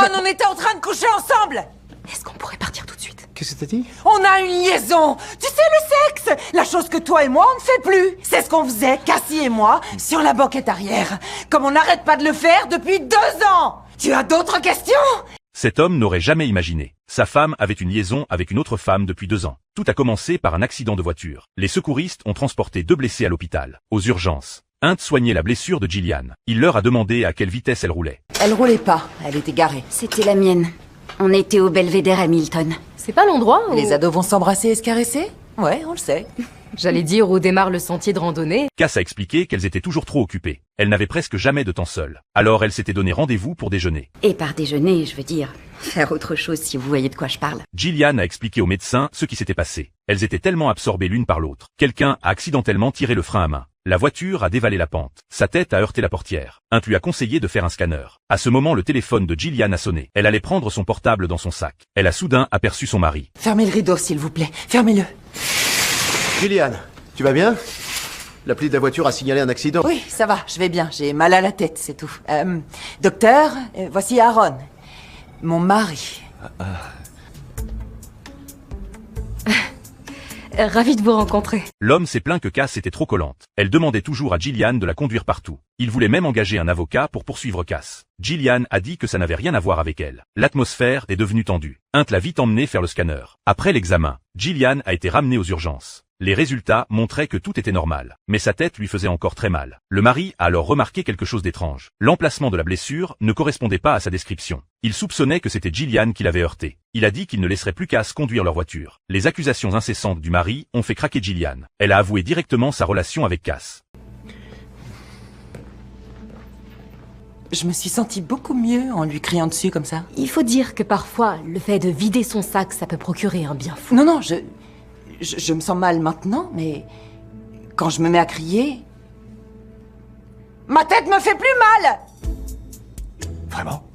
Aaron, on était en train de coucher ensemble! Est-ce qu'on pourrait partir tout de suite? Qu'est-ce que t'as dit? On a une liaison! Tu sais, le sexe! La chose que toi et moi, on ne fait plus! C'est ce qu'on faisait, Cassie et moi, sur la banquette arrière. Comme on n'arrête pas de le faire depuis 2 ans! Tu as d'autres questions? Cet homme n'aurait jamais imaginé. Sa femme avait une liaison avec une autre femme depuis 2 ans. Tout a commencé par un accident de voiture. Les secouristes ont transporté 2 blessés à l'hôpital, aux urgences. Hunt soignait la blessure de Gillian. Il leur a demandé à quelle vitesse elle roulait. Elle roulait pas, elle était garée. C'était la mienne. On était au Belvédère Hamilton. C'est pas l'endroit où... Les ados vont s'embrasser et se caresser? Ouais, on le sait. J'allais dire où démarre le sentier de randonnée. Cass a expliqué qu'elles étaient toujours trop occupées. Elles n'avaient presque jamais de temps seul. Alors elle s'était donné rendez-vous pour déjeuner. Et par déjeuner, je veux dire, faire autre chose si vous voyez de quoi je parle. Gillian a expliqué au médecin ce qui s'était passé. Elles étaient tellement absorbées l'une par l'autre. Quelqu'un a accidentellement tiré le frein à main. La voiture a dévalé la pente. Sa tête a heurté la portière. Hunt lui a conseillé de faire un scanner. À ce moment, le téléphone de Gillian a sonné. Elle allait prendre son portable dans son sac. Elle a soudain aperçu son mari. Fermez le rideau, s'il vous plaît. Fermez-le. Gillian, tu vas bien? L'appli de la voiture a signalé un accident. Oui, ça va, je vais bien. J'ai mal à la tête, c'est tout. Docteur, voici Aaron. Mon mari. Ravi de vous rencontrer. L'homme s'est plaint que Cass était trop collante. Elle demandait toujours à Gillian de la conduire partout. Il voulait même engager un avocat pour poursuivre Cass. Gillian a dit que ça n'avait rien à voir avec elle. L'atmosphère est devenue tendue. Hunt l'a vite emmenée faire le scanner. Après l'examen, Gillian a été ramenée aux urgences. Les résultats montraient que tout était normal, mais sa tête lui faisait encore très mal. Le mari a alors remarqué quelque chose d'étrange. L'emplacement de la blessure ne correspondait pas à sa description. Il soupçonnait que c'était Gillian qui l'avait heurté. Il a dit qu'il ne laisserait plus Cass conduire leur voiture. Les accusations incessantes du mari ont fait craquer Gillian. Elle a avoué directement sa relation avec Cass. Je me suis sentie beaucoup mieux en lui criant dessus comme ça. Il faut dire que parfois, le fait de vider son sac, ça peut procurer un bien fou. Non, je me sens mal maintenant, mais quand je me mets à crier, ma tête me fait plus mal! Vraiment?